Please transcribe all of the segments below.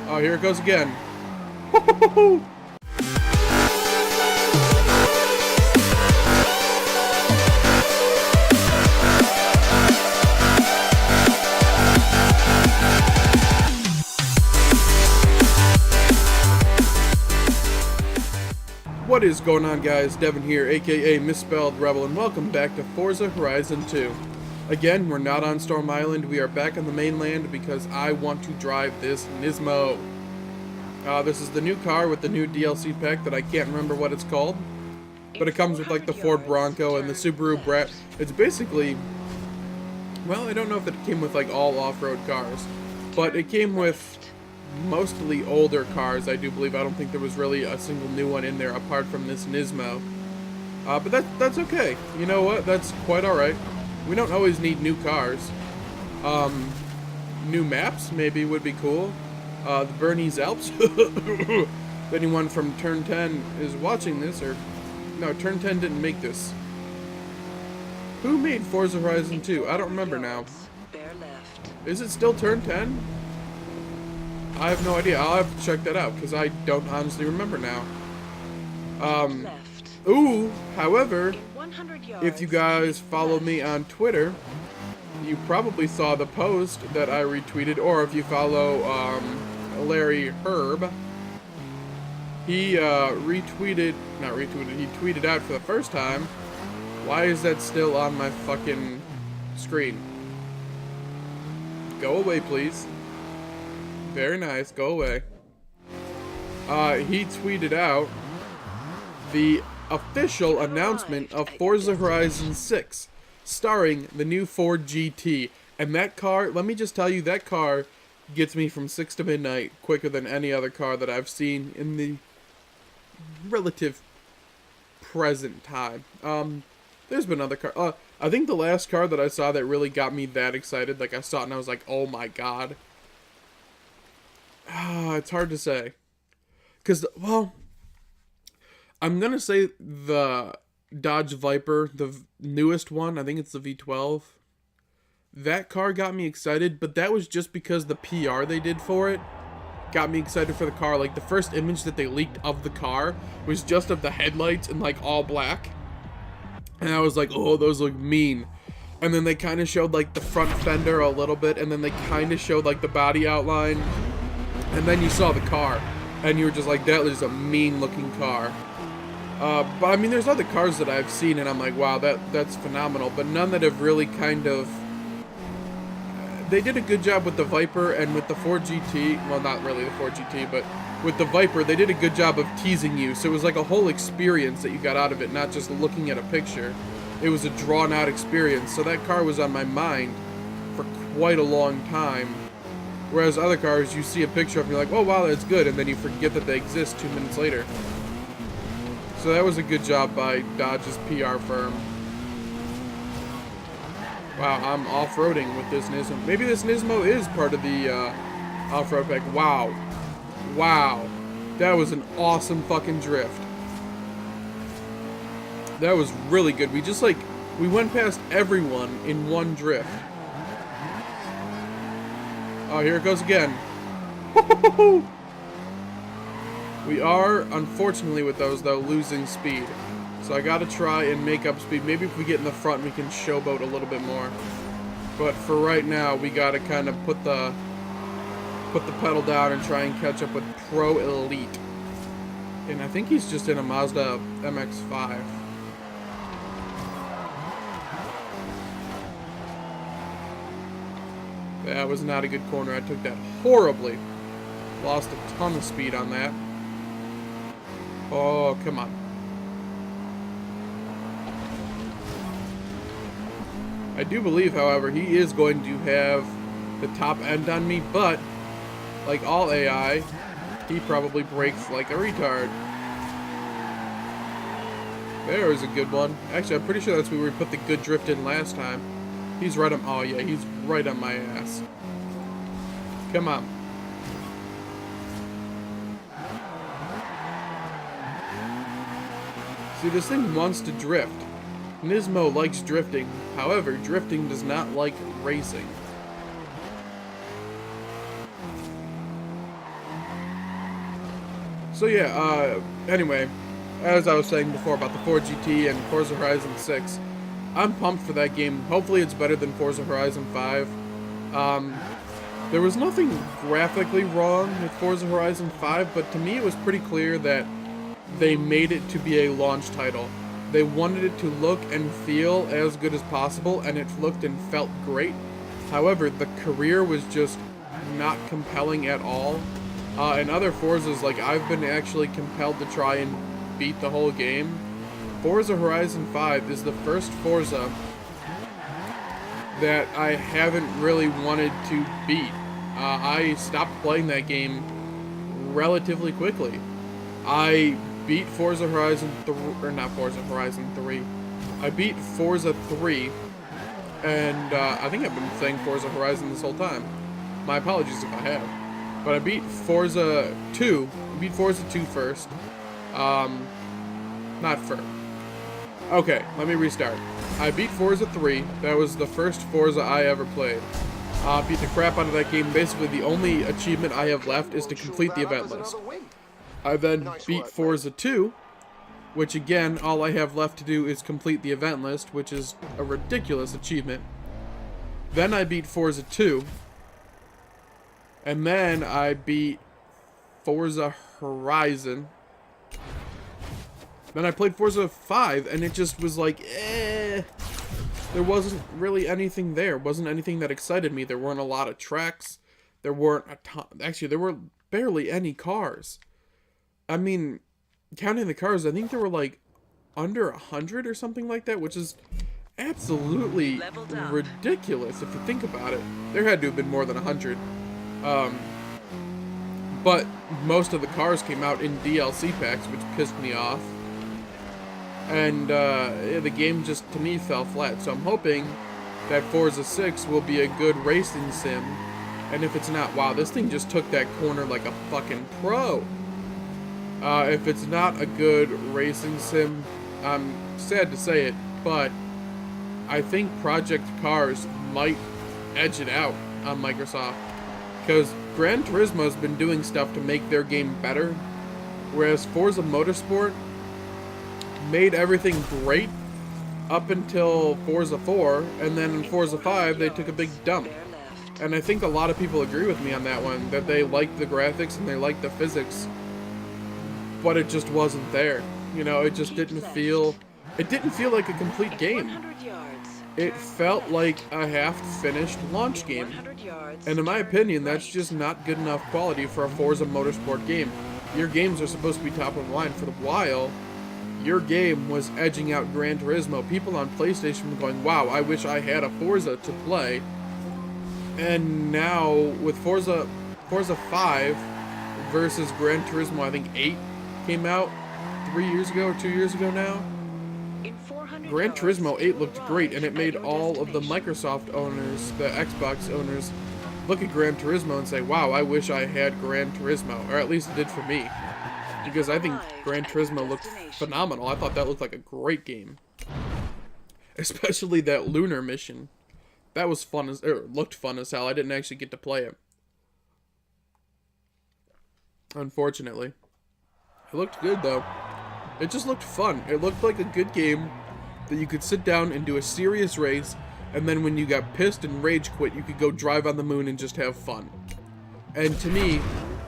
Oh, here it goes again. What is going on, guys? Devin here, aka Mispelled Rebel, and welcome back to Forza Horizon 2. Again, we're not on Storm Island, we are back on the mainland because I want to drive this Nismo. This is the new car with the new DLC pack that I can't remember what it's called. But it comes with like the Ford Bronco and the Subaru Brat. It's basically, well, I don't know if it came with like all off-road cars, but it came with mostly older cars, I do believe. I don't think there was really a single new one in there apart from this Nismo. But that's okay. You know what? That's quite alright. We don't always need new cars. New maps maybe would be cool. The Bernese Alps. If anyone from Turn 10 is watching this, or... No, Turn 10 didn't make this. Who made Forza Horizon 2? I don't remember now. Is it still Turn 10? I have no idea. I'll have to check that out, because I don't honestly remember now. However, if you guys follow me on Twitter, you probably saw the post that I retweeted, or if you follow Larry Herb, he he tweeted out for the first time. Why is that still on my fucking screen? Go away, please. Very nice, go away. He tweeted out the official announcement of Forza Horizon 6, starring the new Ford GT. And that car, let me just tell you, that car gets me from 6 to midnight quicker than any other car that I've seen in the relative present time. There's been other cars. I think the last car that I saw that really got me that excited, like I saw it and I was like, oh my god. It's hard to say. Because, well, I'm going to say the Dodge Viper, the newest one, I think it's the V12. That car got me excited, but that was just because the PR they did for it got me excited for the car. Like, the first image that they leaked of the car was just of the headlights in, like, all black. And I was like, oh, those look mean. And then they kind of showed, like, the front fender a little bit, and then they kind of showed, like, the body outline. And then you saw the car, and you were just like, that is a mean-looking car. But, I mean, there's other cars that I've seen, and I'm like, wow, that's phenomenal. But none that have really kind of... They did a good job with the Viper and with the Ford GT. Well, not really the Ford GT, but with the Viper, they did a good job of teasing you. So it was like a whole experience that you got out of it, not just looking at a picture. It was a drawn-out experience. So that car was on my mind for quite a long time. Whereas other cars, you see a picture of them, you're like, oh wow, that's good, and then you forget that they exist 2 minutes later. So that was a good job by Dodge's PR firm. Wow, I'm off-roading with this Nismo. Maybe this Nismo is part of the off-road pack. Wow. Wow. That was an awesome fucking drift. That was really good. We went past everyone in one drift. Oh, here it goes again. We are, unfortunately with those, though, losing speed. So I gotta try and make up speed. Maybe if we get in the front, we can showboat a little bit more. But for right now, we gotta kind of put the pedal down and try and catch up with Pro Elite. And I think he's just in a Mazda MX-5. That was not a good corner. I took that horribly. Lost a ton of speed on that. Oh, come on. I do believe, however, he is going to have the top end on me, but like all AI, he probably brakes like a retard. There was a good one. Actually, I'm pretty sure that's where we put the good drift in last time. He's right on... Oh, yeah, he's right on my ass. Come on. See, this thing wants to drift. Nismo likes drifting. However, drifting does not like racing. So yeah, anyway, as I was saying before about the 4GT and Forza Horizon 6, I'm pumped for that game. Hopefully it's better than Forza Horizon 5. There was nothing graphically wrong with Forza Horizon 5, but to me it was pretty clear that they made it to be a launch title. They wanted it to look and feel as good as possible, and it looked and felt great. However, the career was just not compelling at all. In other Forzas, like, I've been actually compelled to try and beat the whole game. Forza Horizon 5 is the first Forza that I haven't really wanted to beat. I stopped playing that game relatively quickly. I beat Forza Horizon 3, or not Forza Horizon 3. I beat Forza 3, and I think I've been saying Forza Horizon this whole time. My apologies if I have. But I beat Forza 2. I beat Forza 2 first. Not first. Okay, let me restart. I beat Forza 3. That was the first Forza I ever played. Beat the crap out of that game. Basically, the only achievement I have left is to complete the event list. I then beat Forza 2, which again, all I have left to do is complete the event list, which is a ridiculous achievement. Then I beat Forza 2, and then I beat Forza Horizon. Then I played Forza 5, and it just was like, There wasn't really anything there. Wasn't anything that excited me. There weren't a lot of tracks. There weren't a ton. Actually, there were barely any cars. I mean, counting the cars, I think there were like under 100 or something like that, which is absolutely ridiculous if you think about it. There had to have been more than 100. But most of the cars came out in DLC packs, which pissed me off. And the game just, to me, fell flat. So I'm hoping that Forza 6 will be a good racing sim. And if it's not, wow, this thing just took that corner like a fucking pro. If it's not a good racing sim, I'm sad to say it, but I think Project Cars might edge it out on Microsoft. Because Gran Turismo's been doing stuff to make their game better, whereas Forza Motorsport made everything great up until Forza 4, and then in Forza 5 they took a big dump. And I think a lot of people agree with me on that one, that they liked the graphics and they liked the physics, but it just wasn't there. You know, it just didn't feel like a complete game. It felt like a half-finished launch game. And in my opinion, that's just not good enough quality for a Forza Motorsport game. Your games are supposed to be top of the line. For a while, your game was edging out Gran Turismo. People on PlayStation were going, wow, I wish I had a Forza to play. And now, with Forza 5 versus Gran Turismo, I think 8 came out 3 years ago or 2 years ago now. Gran Turismo 8 looked great, and it made all of the Microsoft owners, the Xbox owners, look at Gran Turismo and say, wow, I wish I had Gran Turismo. Or at least it did for me. Because I think Gran Turismo looked phenomenal. I thought that looked like a great game. Especially that lunar mission. That was fun as, or looked fun as hell. I didn't actually get to play it. Unfortunately. It looked good though. It just looked fun. It looked like a good game that you could sit down and do a serious race, and then when you got pissed and rage quit, you could go drive on the moon and just have fun. And to me,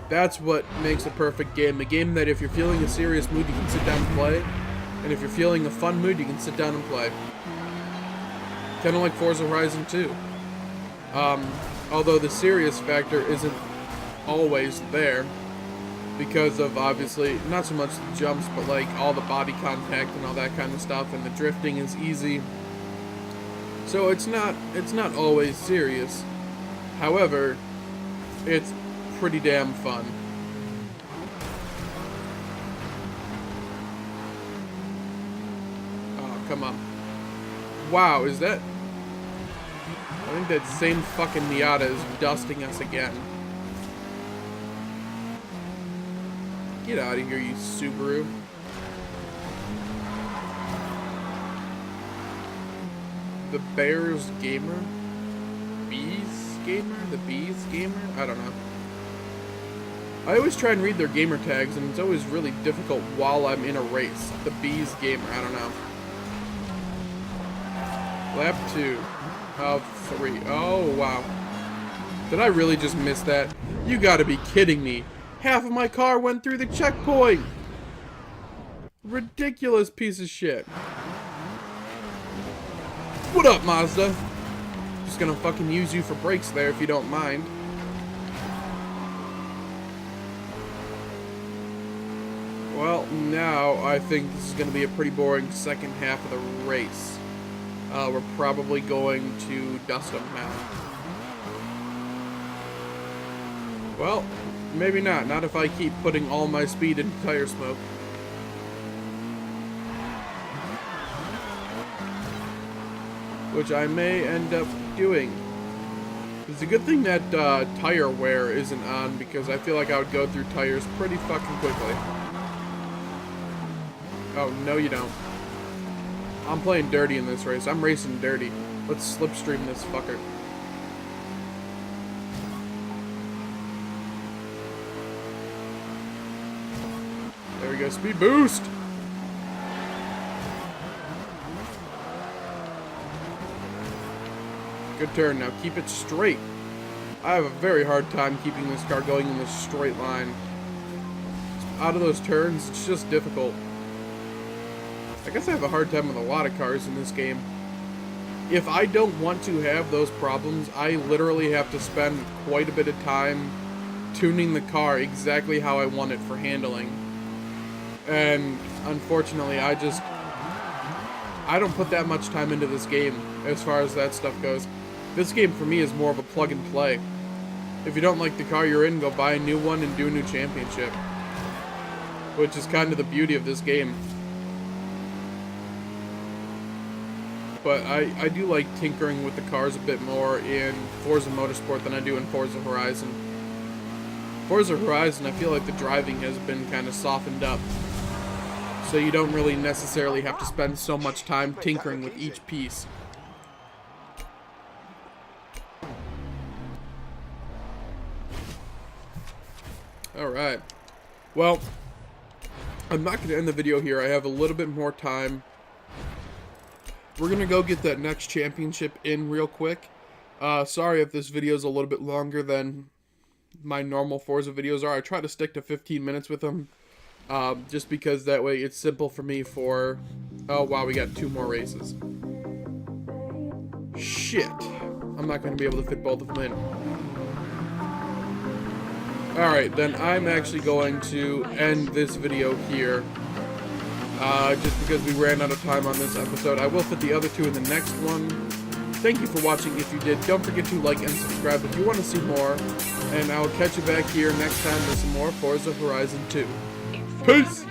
that's what makes a perfect game. A game that if you're feeling a serious mood, you can sit down and play, and if you're feeling a fun mood, you can sit down and play. Kind of like Forza Horizon 2. Although the serious factor isn't always there, because of, obviously, not so much the jumps, but like all the body contact and all that kind of stuff, and the drifting is easy. So it's not always serious. However, it's pretty damn fun. Oh, come on. Wow, is that... I think that same fucking Miata is dusting us again. Get out of here, you Subaru. The Bears Gamer? Bees Gamer? The Bees Gamer? I don't know. I always try and read their gamer tags, and it's always really difficult while I'm in a race. The Bees gamer, I don't know. Lap 2 of 3. Oh, wow. Did I really just miss that? You gotta be kidding me. Half of my car went through the checkpoint. Ridiculous piece of shit. What up, Mazda? Just gonna fucking use you for brakes there if you don't mind. Well, now I think this is gonna be a pretty boring second half of the race. We're probably going to dust them now. Well, maybe not. Not if I keep putting all my speed into tire smoke. Which I may end up doing. It's a good thing that tire wear isn't on, because I feel like I would go through tires pretty fucking quickly. Oh, no you don't. I'm playing dirty in this race. I'm racing dirty. Let's slipstream this fucker. There we go, speed boost! Good turn, now keep it straight. I have a very hard time keeping this car going in this straight line. Out of those turns, it's just difficult. I guess I have a hard time with a lot of cars in this game. If I don't want to have those problems, I literally have to spend quite a bit of time tuning the car exactly how I want it for handling. And unfortunately, I don't put that much time into this game as far as that stuff goes. This game for me is more of a plug and play. If you don't like the car you're in, go buy a new one and do a new championship. Which is kind of the beauty of this game. But I do like tinkering with the cars a bit more in Forza Motorsport than I do in Forza Horizon. Forza Horizon, I feel like the driving has been kind of softened up. So you don't really necessarily have to spend so much time tinkering with each piece. Alright. Well, I'm not going to end the video here. I have a little bit more time. We're going to go get that next championship in real quick. Sorry if this video is a little bit longer than my normal Forza videos are. I try to stick to 15 minutes with them. Just because that way it's simple for me for... Oh, wow, we got 2 more races. Shit. I'm not going to be able to fit both of them in. Alright, then I'm actually going to end this video here. Just because we ran out of time on this episode. I will fit the other 2 in the next one. Thank you for watching if you did. Don't forget to like and subscribe if you want to see more. And I will catch you back here next time with some more Forza Horizon 2. Peace!